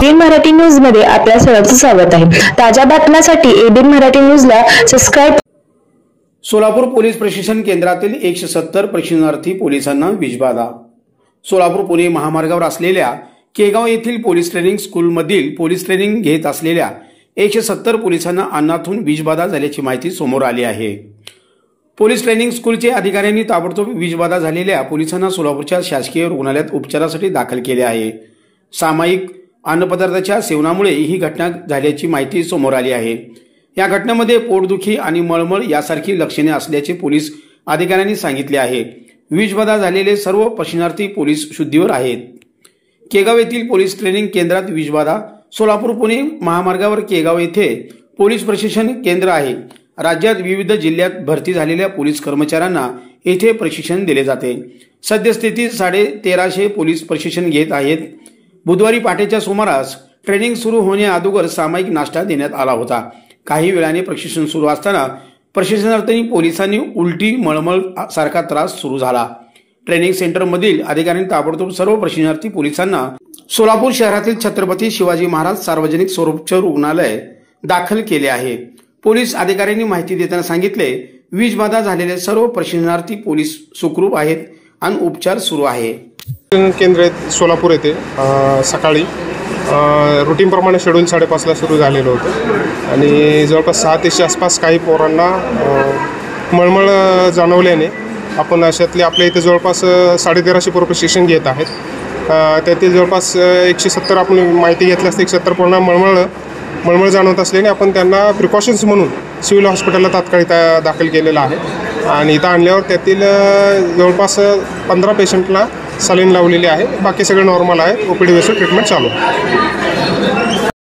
ABN Marathi news मध्ये आपल्या सर्वांचं स्वागत आहे। ताज्या बातम्यांसाठी एबीएन मराठी न्यूजला सबस्क्राइब। सोलापूर पोलीस प्रशिक्षण केंद्रातील 170 प्रशिक्षणार्थी पोलिसांना विषबाधा। सोलापूर पुणे महामार्गावर असलेल्या केगाव येथील पोलीस ट्रेनिंग स्कूलमधील पोलीस ट्रेनिंग घेत असलेल्या 170 पोलिसांना अन्नातून विषबाधा झाल्याची माहिती समोर आली आहे। पोलीस ट्रेनिंग स्कूलचे अधिकाऱ्यांनी ताबडतोब विषबाधा झालेल्या पोलिसांना सोलापूरच्या शासकीय रुग्णालयात उपचारासाठी दाखल केले आहे। सामायिक अन्नपदार्थाच्या सेवनामुळे ही घटना झाल्याची माहिती समोर आली आहे। या घटनेमध्ये पोटदुखी आणि मळमळ यासारखी लक्षणे असल्याचे पोलीस अधिकाऱ्यांनी सांगितले आहे। विषबाधा झालेले सर्व प्रशिक्षणार्थी पोलीस शुद्धीवर आहेत। केगाव येथील पोलीस ट्रेनिंग केंद्रात विषबाधा। सोलापूर पुणे महामार्गावर केगाव येथे पोलीस प्रशिक्षण केंद्र आहे। राज्यात विविध जिल्ह्यात भरती झालेल्या पोलीस कर्मचाऱ्यांना येथे प्रशिक्षण दिले जाते। सद्यस्थितीत 1350 पोलीस प्रशिक्षण घेत आहेत। बुधवारी पहाटेच्या सुमारास ट्रेनिंग सुरू होण्याअगोदर सामायिक नाश्ता देण्यात आला होता। काही वेळाने प्रशिक्षण सुरू असताना प्रशिक्षणार्थी पोलिसांनी उलटी मळमळ सारखा त्रास सुरू झाला। ट्रेनिंग सेंटर मधील अधिकाऱ्यांनी ताबडतोब सर्व प्रशिक्षणार्थी पोलिसांना सोलापूर शहरातील छत्रपती शिवाजी महाराज सार्वजनिक सर्वोपचार रुग्णालय दाखल केले आहे। पोलीस अधिकाऱ्यांनी माहिती देताना सांगितले, विषबाधा झालेले सर्व प्रशिक्षणार्थी पोलीस सुखरूप आहेत आणि उपचार सुरू आहे। केंद्र सोलापूर येथे सकाळी रुटीन प्रमाणे शेड्यूल 5:30 ला सुरू झालेलं होतं आणि जवळपास 6 ते आसपास काही पोरांना मळमळ जाणवल्याने आपण अशातले आपल्या इथे जवळपास 1350 पोरं प्रशिक्षण घेत आहेत। त्यातील जवळपास 170 आपण माहिती घेतली असते 170 पोरांना मळमळ जाणवत असल्याने आपण त्यांना प्रिकॉशन्स म्हणून सिव्हिल हॉस्पिटलला तात्काळ दाखल केलेलं आहे आणि इथं आणल्यावर त्यातील जवळपास 15 पेशंटला सलाईन लावलेली आहे। बाकी सगळं नॉर्मल आहे। ओपीडी बेसिस ट्रीटमेंट चालू आहे।